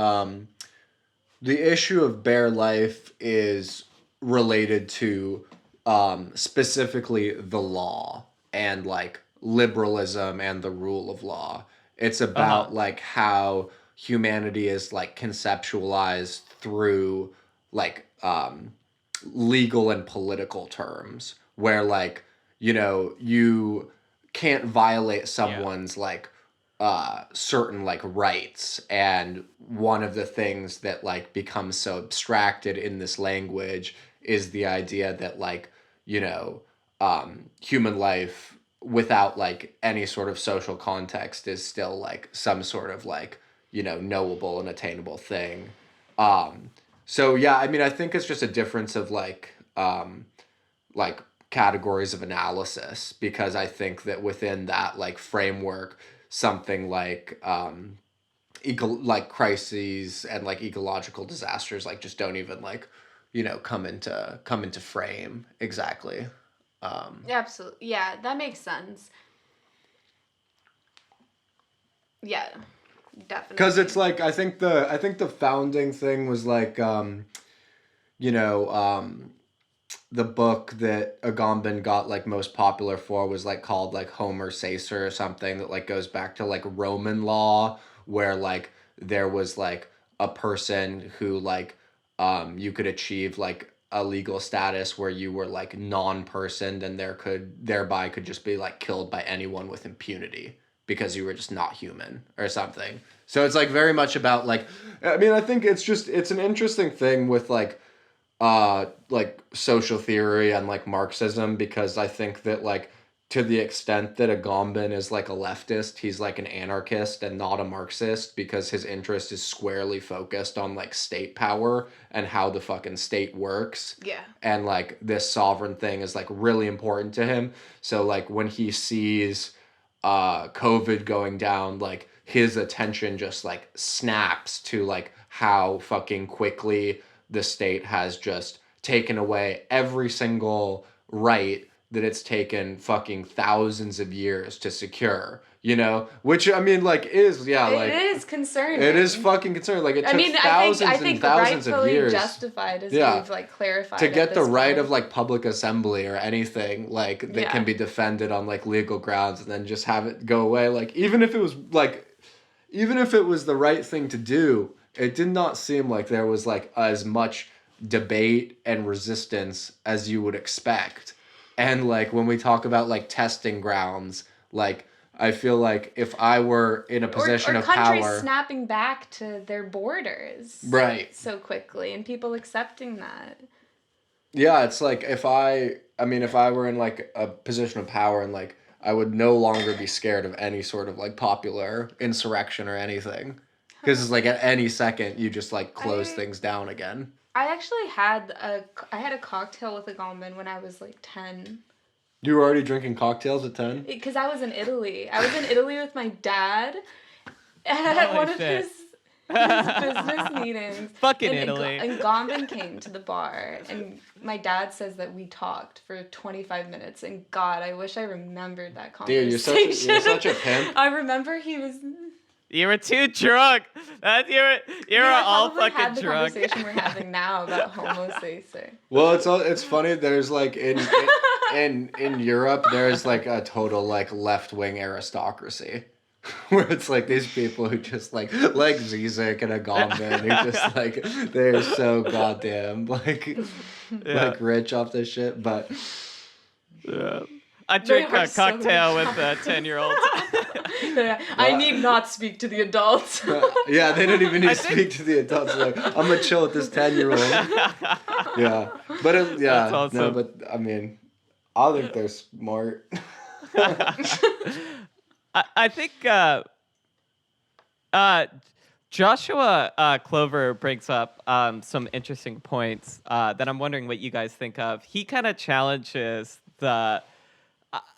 the issue of bare life is related to specifically the law and like liberalism and the rule of law. It's Uh-huh. about like how humanity is like conceptualized through like legal and political terms, where like you can't violate Yeah. someone's like certain like rights. And one of the things that like becomes so abstracted in this language is the idea that like human life without like any sort of social context is still like some sort of like knowable and attainable thing. um so yeah, I mean, I think it's just a difference of like categories of analysis, because I think that within that like framework, something like like crises and like ecological disasters like just don't even like come into frame exactly. Absolutely. Yeah, that makes sense. Yeah, Because definitely. it's like I think the founding thing was like you know the book that Agamben got like most popular for was like called like Homer Sacer or something, that like goes back to like Roman law, where like there was like a person who like you could achieve like a legal status where you were like non-personed, and thereby could just be like killed by anyone with impunity because you were just not human or something. So it's like very much about like, I mean, I think it's an interesting thing with like like social theory and like Marxism, because I think that like to the extent that Agamben is like a leftist, he's like an anarchist and not a Marxist, because his interest is squarely focused on like state power and how the fucking state works. Yeah. And like this sovereign thing is like really important to him. So like when he sees COVID going down, like his attention just like snaps to like how fucking quickly the state has just taken away every single right that it's taken fucking thousands of years to secure, you know? Which, I mean, like, is, yeah, like... It is concerning. It is fucking concerning. Like, it took thousands and thousands of years. Justified, as we've, like, clarified to get the right point. of, like, public assembly or anything, like, that can be defended on, like, legal grounds, and then just have it go away. Like, even if it was the right thing to do, it did not seem like there was, like, as much debate and resistance as you would expect. And, like, when we talk about, like, testing grounds, like, I feel like if I were in a position of power... Or countries snapping back to their borders. Right. So quickly, and people accepting that. Yeah, it's like if I were in, like, a position of power and, like, I would no longer be scared of any sort of, like, popular insurrection or anything. Because it's like at any second, you just, like, close things down again. I actually had a cocktail with Agamben when I was like 10. You were already drinking cocktails at 10? Because I was in Italy. I was in Italy with my dad at one of his business meetings. Fucking Italy. And Agamben came to the bar, and my dad says that we talked for 25 minutes. And God, I wish I remembered that conversation. Dude, you're such a pimp. I remember he was... You were too drunk. You were all fucking had the drunk. Conversation we're having now about Homo Sacer. Well, it's funny. There's like in Europe, there's like a total like left wing aristocracy, where it's like these people who just like Zizek and Agamben, who just like they're so goddamn like rich off this shit. But yeah. I drink a cocktail with 10-year-olds. I need not speak to the adults. Yeah, they don't even need to speak to the adults. Like, I'm gonna chill with this 10-year-old. Yeah, but That's awesome. No, but I mean, I think they're smart. I think Joshua Clover brings up some interesting points that I'm wondering what you guys think of. He kind of challenges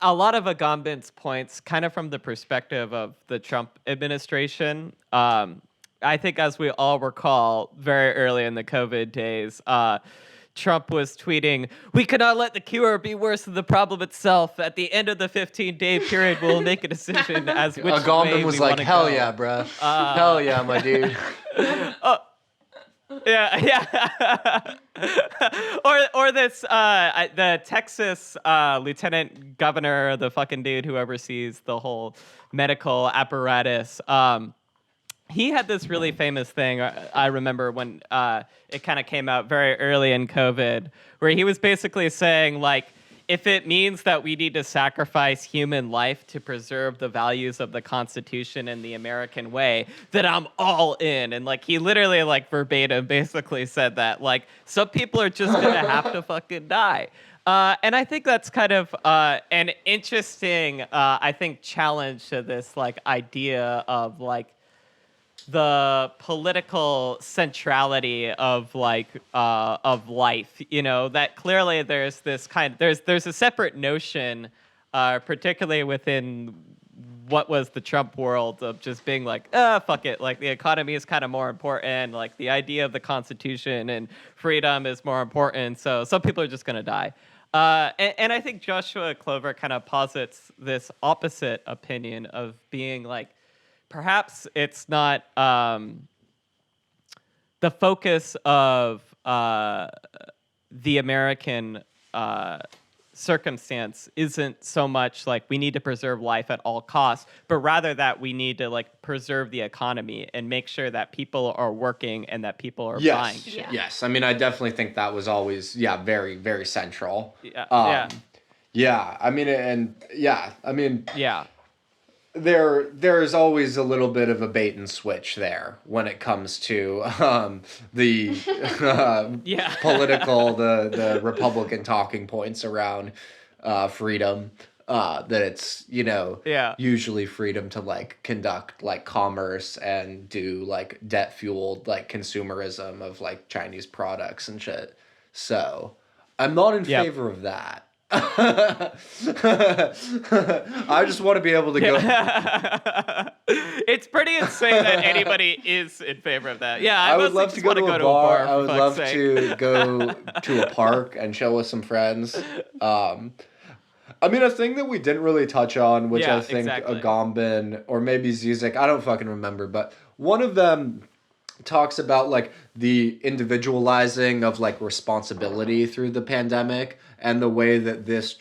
a lot of Agamben's points kind of from the perspective of the Trump administration. I think, as we all recall, very early in the COVID days, Trump was tweeting, "We cannot let the cure be worse than the problem itself. At the end of the 15-day period, we'll make a decision as which Agamben way was we like, "Hell go. Yeah, bro. Hell yeah, my dude." Yeah. or this the Texas lieutenant governor, the fucking dude who oversees the whole medical apparatus. He had this really famous thing. I remember when it kind of came out very early in COVID, where he was basically saying, like, if it means that we need to sacrifice human life to preserve the values of the Constitution and the American way, then I'm all in. And, like, he literally, like, verbatim basically said that, like, some people are just going to have to fucking die. And I think that's kind of an interesting, I think, challenge to this, like, idea of, like, the political centrality of life, you know, that clearly there's this there's a separate notion, particularly within what was the Trump world, of just being like, fuck it, like the economy is kind of more important, like the idea of the Constitution and freedom is more important, so some people are just gonna die. And I think Joshua Clover kind of posits this opposite opinion of being like, perhaps it's not the focus of the American circumstance isn't so much like we need to preserve life at all costs, but rather that we need to like preserve the economy and make sure that people are working and that people are buying shit. Yeah. Yes, I mean, I definitely think that was always very, very central. Yeah. Yeah, I mean, and yeah, I mean, yeah. there's always a little bit of a bait and switch there when it comes to the Yeah. the Republican talking points around freedom. That it's Yeah. usually freedom to like conduct like commerce and do like debt fueled like consumerism of like Chinese products and shit. So I'm not in Yep. favor of that. I just want to be able to go. Yeah. It's pretty insane that anybody is in favor of that. Yeah, I would mostly love to just go wanna to a bar. for I would fuck's love sake. to go to a park and chill with some friends. I mean, a thing that we didn't really touch on, which Yeah, I think exactly. Agamben or maybe Zizek, I don't fucking remember, but one of them talks about like the individualizing of like responsibility through the pandemic and the way that this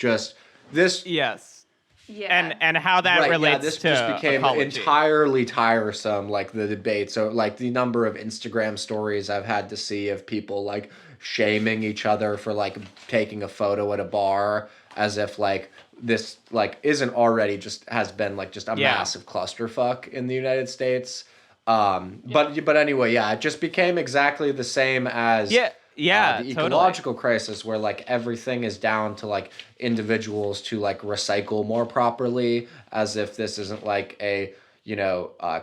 Yes. Yeah. And how that right, yeah, relates this to just became ecology. entirely tiresome, like the debate. So, like the number of Instagram stories I've had to see of people like shaming each other for like taking a photo at a bar, as if like this like isn't already just has been like just a Yeah. massive clusterfuck in the United States. But anyway, yeah, it just became exactly the same as Yeah, the totally. ecological crisis, where like everything is down to like individuals to like recycle more properly, as if this isn't like a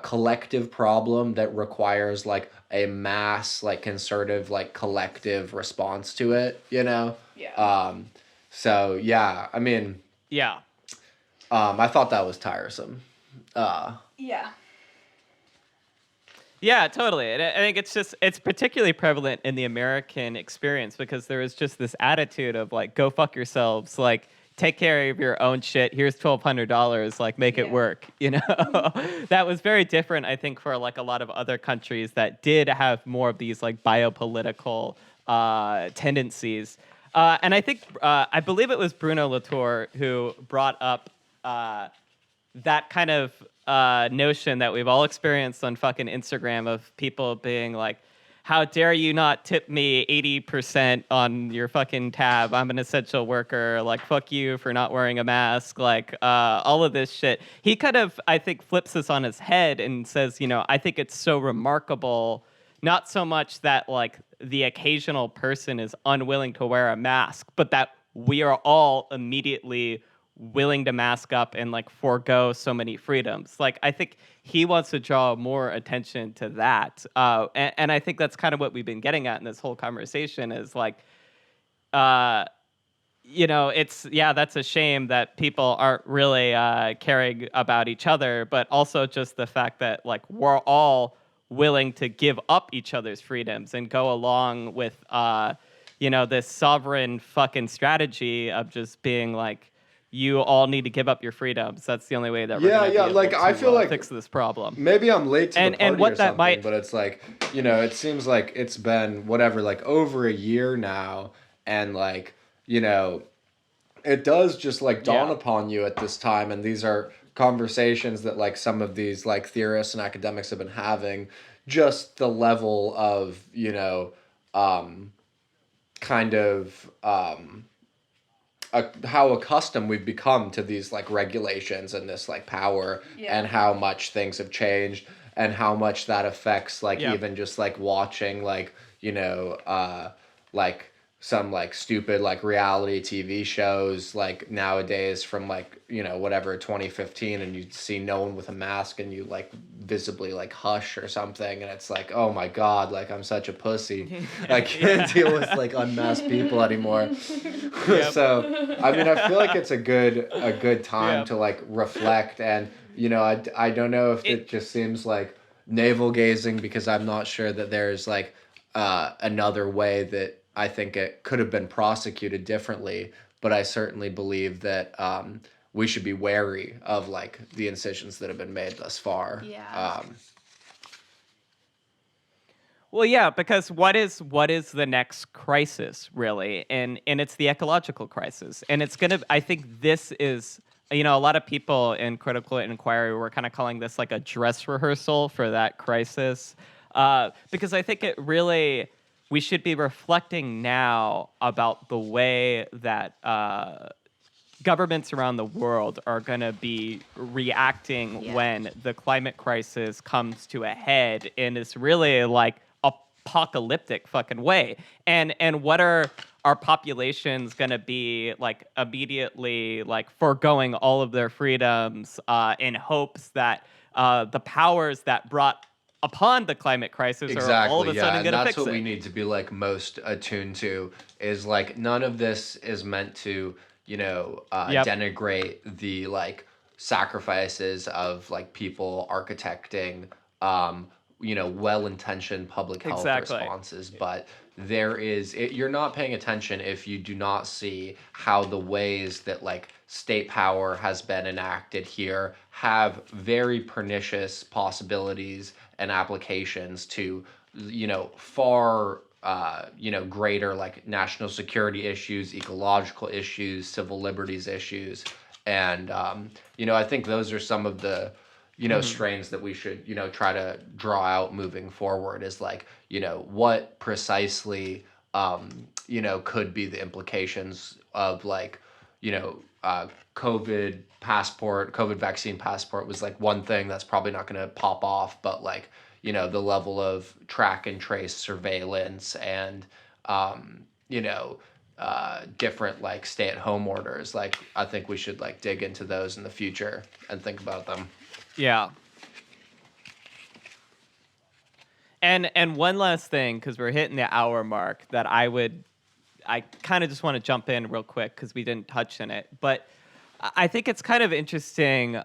collective problem that requires like a mass like concerted like collective response to it. Yeah. So yeah, I mean, Yeah. I thought that was tiresome. Yeah. Yeah, totally. And I think it's particularly prevalent in the American experience because there is just this attitude of like, go fuck yourselves, like take care of your own shit. Here's $1,200, like make it Yeah. work. That was very different, I think, for like a lot of other countries that did have more of these like biopolitical tendencies. And I think I believe it was Bruno Latour who brought up that kind of notion that we've all experienced on fucking Instagram of people being like, how dare you not tip me 80% on your fucking tab? I'm an essential worker. Like, fuck you for not wearing a mask. Like, all of this shit. He kind of, I think, flips this on his head and says, I think it's so remarkable, not so much that, like, the occasional person is unwilling to wear a mask, but that we are all immediately willing to mask up and like forego so many freedoms. Like I think he wants to draw more attention to that, and I think that's kind of what we've been getting at in this whole conversation is like, that's a shame that people aren't really caring about each other, but also just the fact that like we're all willing to give up each other's freedoms and go along with this sovereign fucking strategy of just being like, you all need to give up your freedoms. That's the only way that we're going to be able like to I feel like fix this problem. maybe I'm late to the party and what or that something, but it's like, it seems like it's been whatever, like over a year now, and like, it does just like dawn upon you at this time, and these are conversations that like some of these like theorists and academics have been having, just the level of, kind of how accustomed we've become to these like regulations and this like power, and how much things have changed, and how much that affects like even just like watching like like some like stupid like reality TV shows like nowadays from like whatever 2015, and you see no one with a mask and you like visibly like hush or something, and it's like, oh my god, like I'm such a pussy. I can't deal with like unmasked people anymore. So I mean, I feel like it's a good time to like reflect, and I don't know if it just seems like navel gazing, because I'm not sure that there's like another way that I think it could have been prosecuted differently, but I certainly believe that we should be wary of like the incisions that have been made thus far. Yeah. Well, yeah, because what is the next crisis really, and it's the ecological crisis, and it's gonna. I think this is, a lot of people in critical inquiry were kind of calling this like a dress rehearsal for that crisis, because I think it really, we should be reflecting now about the way that governments around the world are going to be reacting when the climate crisis comes to a head in this really like apocalyptic fucking way. And what are our populations going to be like immediately like foregoing all of their freedoms in hopes that the powers that brought upon the climate crisis are all of Exactly, a yeah, sudden and going to that's fix what we it. need to be like most attuned to is like none of this is meant to, Yep. denigrate the like sacrifices of like people architecting, well-intentioned public health Exactly. responses, but you're not paying attention if you do not see how the ways that like state power has been enacted here have very pernicious possibilities and applications to far greater like national security issues, ecological issues, civil liberties issues, and I think those are some of the Mhm. strains that we should try to draw out moving forward is like what precisely could be the implications of like COVID vaccine passport was like one thing that's probably not going to pop off, but like the level of track and trace surveillance and um, you know different like stay-at-home orders, like I think we should like dig into those in the future and think about them. Yeah. And one last thing, because we're hitting the hour mark, that I kind of just want to jump in real quick because we didn't touch on it, but I think it's kind of interesting.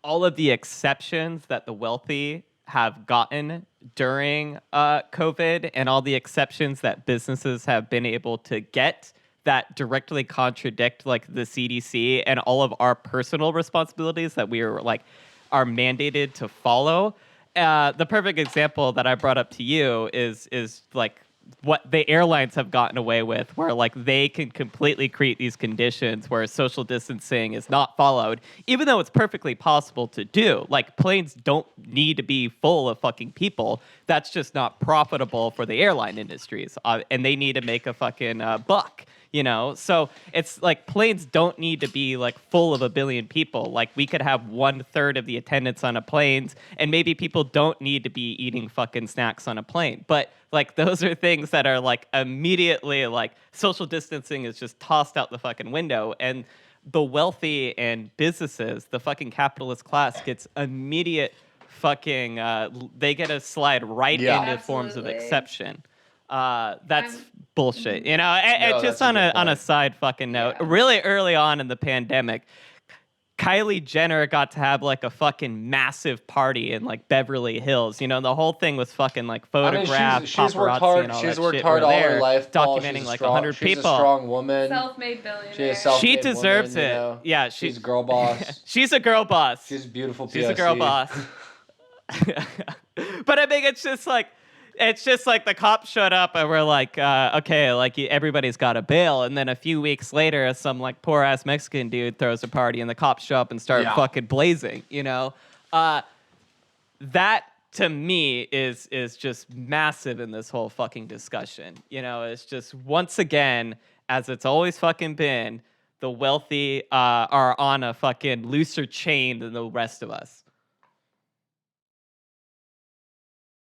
All of the exceptions that the wealthy have gotten during COVID, and all the exceptions that businesses have been able to get that directly contradict like the CDC and all of our personal responsibilities that we are mandated to follow. The perfect example that I brought up to you is like what the airlines have gotten away with, where like they can completely create these conditions where social distancing is not followed, even though it's perfectly possible to do. Like planes don't need to be full of fucking people. That's just not profitable for the airline industries, and they need to make a fucking buck. So it's like planes don't need to be like full of a billion people. Like we could have 1/3 of the attendants on a plane, and maybe people don't need to be eating fucking snacks on a plane. But like those are things that are like immediately like social distancing is just tossed out the fucking window, and the wealthy and businesses, the fucking capitalist class gets immediate fucking they get to slide right Yeah. into forms of Absolutely. exception. That's I'm- bullshit. And No, just that's a on good a point. side fucking note, Yeah. really early on in the pandemic, Kylie Jenner got to have like a fucking massive party in like Beverly Hills. The whole thing was fucking like I mean, photographed, she's worked paparazzi, hard. and all She's that worked shit. hard Were all her there life, Paul. documenting She's a like strong. 100 She's a people. strong woman. Self-made billionaire. She's a self-made She deserves woman, it. Yeah, she's a girl boss. she's a girl boss. She's a beautiful. She's a girl POC. boss. But I think it's just like the cops showed up and we're like, okay, like everybody's got a bail, and then a few weeks later, some like poor ass Mexican dude throws a party, and the cops show up and start Yeah. fucking blazing. That to me is just massive in this whole fucking discussion. It's just once again, as it's always fucking been, the wealthy are on a fucking looser chain than the rest of us.